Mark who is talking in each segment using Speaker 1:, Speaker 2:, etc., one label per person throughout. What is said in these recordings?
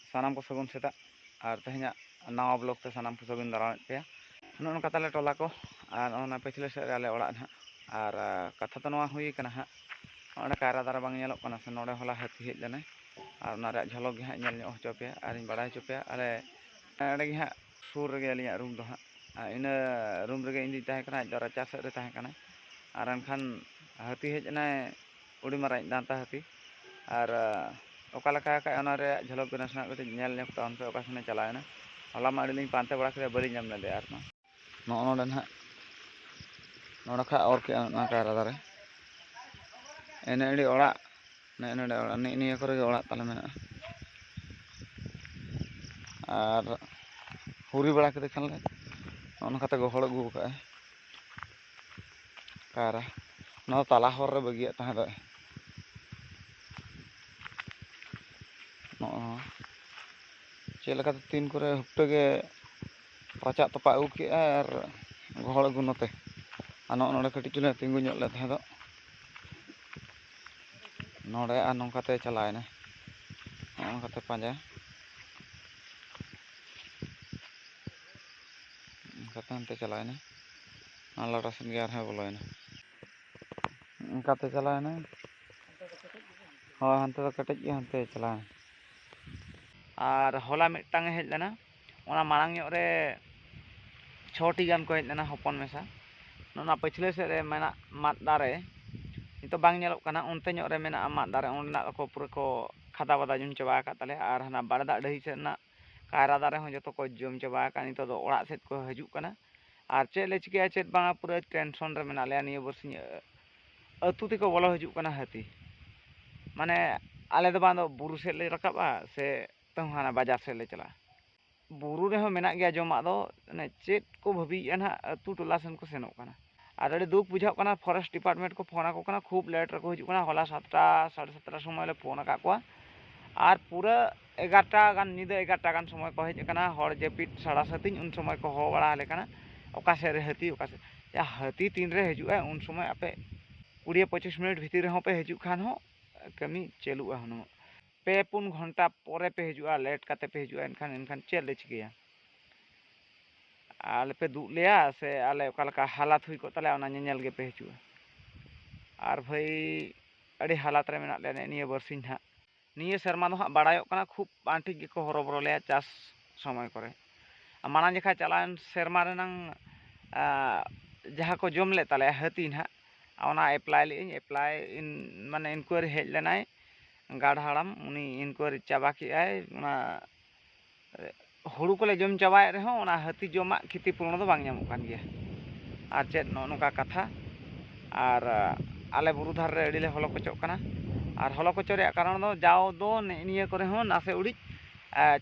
Speaker 1: सानाम को सगुन सेता और तेहना नवा ब्लॉक से सानाम को सगुन दारामेद पे नोनका ताले टोला को और ओना पिछले सेद आले ओड़ा ना और कथा तो नवा हुई कना हा ओना कायरा दारा बांग नेलोग कना से नोडे होला हाथी हेज लेने और ओना रे झलक गे हा नेल ᱧᱚᱜ होचो पे और इन बड़ाय होचो पे आले एडे गे हा सुर रे अलिया रूम दो हा इन रूम रे इन दी ताहे कना द राचा सेद रे ताहे कना और एनखान हाथी हेज ना उड़ी माराय दांता हाथी और ओका लका का ओना रे झलक गे नासना कते नेल ᱧᱚᱜ ता उनपे ओका सने चलायना होला मा अड़ी पांते बड़ा करे बली नाम ले आर नोडे ना नोडा खा और के ना कायरा दारे एने अड़ी ओड़ा ने ओड़ा निया करे ओड़ा ताले मेना और हुरी बड़ा के खान ले ओनकाते गहड़ अगू का कायरा ना ताला हर रे बगिया ताहे दो चेलका तीन करे हुप्टे गे राचा तपा अगू के और गहड़ अगू नते नोडे कटी चुले तिंगु ᱧᱚᱜ ले ताहे दो नोडे आ नोंकाते चलायना नोंकाते पांजा नोंकाते हनते चलायना लाटा सेन गे आरहे बोलोयना नोंकाते चलायना हाँ हनते तो कटेज गे हनते चलायना और होला मिटांग हेज लेना ओना मांग ᱧᱚᱜ रे 6टी गान को हेज लेना हपन मेसा नोना पिछले से रे मेना माद दारे नितो बांग नेलोग कना उनते ᱧᱚᱜ रे मेना माद दारे ओना को पूरा को खादा बादा जुम चबा का ताले और हना बारदा डही से ना कायरा दारे हो जतो को जुम चबा का नितो दो ओड़ा सेट को हजु कना और चेद ले चिकिया चेद बांगा पूरा टेंशन रे मेना ले निया बरसिन अतु ते को बोलो हजु कना हाथी माने आले दो बांदो बुरु से ले रकाबा से तो हाना बाजार से ले चला बुरु रे हो मेना गया जमा दो ने चेद को भबी ना अतु टोला सन को सेनो कना और अड़ी दुख बुझाव कना फॉरेस्ट डिपार्टमेंट को फोन को कना खूब लेट रे को हजु कना होला 7टा 7:30 समय ले फोन का को और पूरा 11टा गान निदा 11टा गान समय को हेज कना हर जेपिट 7:30 उन समय को हो बड़ा ले कना ओका से रे हाथी ओका से या हाथी तीन रे हजु उन समय आपे 20-25 मिनट भीतर रे हो पे हजु खान हो कमी चलुआ हनो पे 4 घंटा परे पे हजुआ लेट काते पे हजुआ एनखान चेद ले चिकिया आले पे दु लिया से आले ओकालका हालात हुई को ताले ओना नेल गे पे हजुआ और भाई अड़ी हालात रे मेना ले निया बरसिन हा निया शर्मा दो हा बाड़ायो कना खूब आंटी गे को हरोबरो ले चास समय करे माना जखा चलान शर्मा रे नंग जहाँ को जम ले ताले हाथी ना ओना एप्लाई ले एप्लाई इन माने इनक्वायरी हेज लेनाय गाड़ हाड़ाम उनी इनक्वायरी चाबा के आय ओना हुड़ू को ले जम चाबाय रे हो ओना हाथी जमा क्षतिपूर्ण दो बांग ᱧᱟᱢᱚᱜ ᱠᱟᱱ ᱜᱮᱭᱟ और चेद नोका कथा और आले बुरु धार रे अड़ी ले हलो कचोक कना और हलो कचो रे कारण दो जाओ दो निया करे हो नासे उड़ी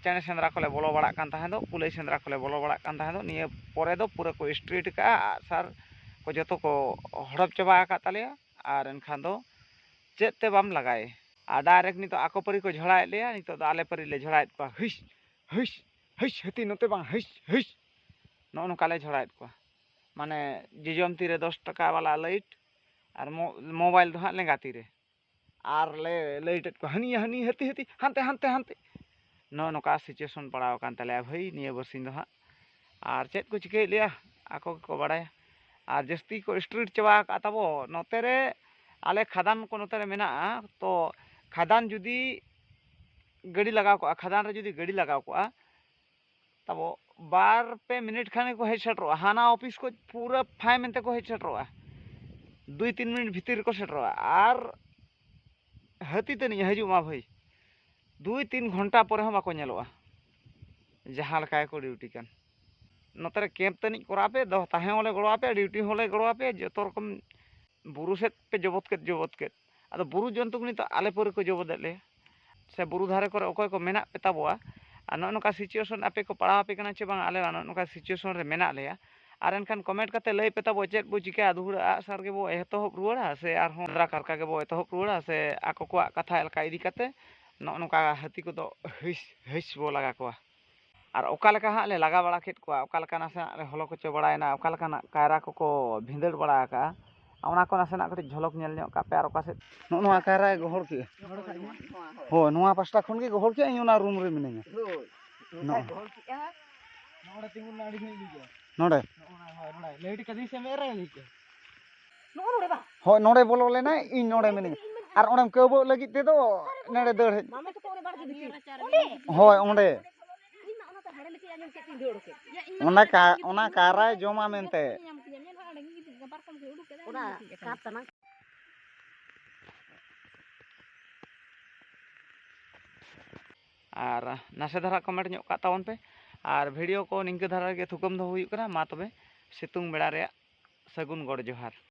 Speaker 1: चेने सेंद्रा को ले बोलो बड़ा कान ताहे दो कुलई सेंद्रा को ले बोलो बड़ा कान ताहे दो निया परे दो पूरा को स्ट्रीट का सर को जतो को हड़प चबा का तालेया और एनखान दो चेद ते बाम लगाए आ डायरेक्ट नितो आको परी को झड़ाए लेया नितो आले परी ले झड़ाएत को हिस हिस हिस हती नते बांग हिस हिस नो काले झड़ाएत को माने जिजम तीरे 10 टका वाला लाइट और मोबाइल दो हा लेंगा तीरे और ले लाइट को हनी हनी हती हती हांते हांते हांते नोका सिचुएशन पड़ाव कान ताले भाई निया बरसिन दो हा और चेद को चिके लिया आको को बड़ाया और जस्ती को स्ट्रीट चबा का तबो नोते रे आले खादान को नोते रे मेना तो खादान जुदी गाड़ी लगाव को खादान रे जुदी गाड़ी लगाव को तब 2 मिनट खाने को हेज सेटरो हाना ऑफिस को पूरा 5 मिनट को हेज सेटरो 2-3 मिनट भीतर को सेटरो और हाथी ते नहीं हजु मा भाई 2-3 घंटा पर हम बाको नेलोआ जहां लका को ड्यूटी कान नोतरे कैंप तनिक करा पे दो ताहे होले गड़वा पे ड्यूटी होले गड़वा पे जतो रकम बुरु सेट पे जबत के अदो बुरु जंतु नि तो आले पर को जबत ले से बुरु धारे करे ओकय को मेना पे ताबोआ आ नोका सिचुएशन आपे को पढ़ा पे कना चे बांग आले नोका सिचुएशन रे मेना लेया और एनखान कमेंट करते लई पे ताबो चेद बो चिका अधूरा सार के बो एतहब रुवाड़ा से आर हों रा कारका के बो एतहब रुवाड़ा से आको को कथा एलका इदी करते नोका हाथी को तो हिस हिस बो लगा को और ओका लका हा ले लगा बड़ा खेत को ओका लका ना से हलो को चे बड़ायना ओका लका ना कायरा को भिंदड़ बड़ा का ᱚᱱᱟ ᱠᱚ ᱱᱟᱥᱮᱱᱟᱜ ᱠᱟᱹᱴᱤᱡ ᱡᱷᱚᱞᱚᱠ ᱧᱮᱞ ᱧᱚᱜ ᱠᱟᱜ ᱯᱮ ᱟᱨ ᱚᱠᱟ ᱥᱮᱫ ᱱᱚᱣᱟ ᱠᱟᱭᱨᱟᱭ ᱜᱚᱦᱚᱲ ᱠᱮᱜᱼᱟ ᱦᱳᱭ ᱱᱚᱣᱟ ᱯᱟᱥᱴᱟ ᱠᱷᱚᱱ ᱜᱮ ᱜᱚᱦᱚᱲ ᱠᱮᱜᱼᱟ ᱤᱧ ᱚᱱᱟ ᱨᱩᱢ ᱨᱮ ᱢᱤᱱᱟᱹᱧᱟ ᱱᱚᱰᱮ ᱦᱳᱭ ᱱᱚᱰᱮ ᱵᱚᱞᱚ ᱞᱮᱱᱟᱭ ᱤᱧ ᱱᱚᱰᱮ ᱢᱤᱱᱟᱹᱧᱟ ᱟᱨ ᱚᱸᱰᱮᱢ ᱠᱟᱹᱣᱵᱚᱜ ᱞᱟᱹᱜᱤᱫ ᱛᱮᱫᱚ ᱱᱚᱰᱮ ᱫᱟᱹᱲ ᱦᱮᱡ ᱦᱳᱭ ᱚᱸᱰᱮ ᱚᱱᱟ ᱠᱟᱭᱨᱟᱭ ᱡᱚᱢᱟ ᱢᱮᱱᱛᱮ ᱟᱨ ᱱᱟᱥᱮ ᱫᱷᱟᱨᱟ ᱠᱚᱢᱮᱱᱴ ᱧᱚᱜ ᱠᱟᱜ ᱛᱟᱵᱚᱱ ᱯᱮ ᱟᱨ ᱵᱷᱤᱰᱤᱭᱳ ᱠᱚ ᱱᱤᱝᱠᱟᱹ ᱫᱷᱟᱨᱟ ᱜᱮ ᱛᱷᱩᱠᱟᱹᱢ ᱫᱚᱦᱚ ᱦᱩᱭᱩᱜ ᱠᱟᱱᱟ ᱢᱟ ᱛᱚᱵᱮ ᱥᱤᱛᱩᱝ ᱵᱮᱲᱟ ᱨᱮᱭᱟᱜ ᱥᱟᱹᱜᱩᱱ ᱜᱚᱰ ᱡᱚᱦᱟᱨ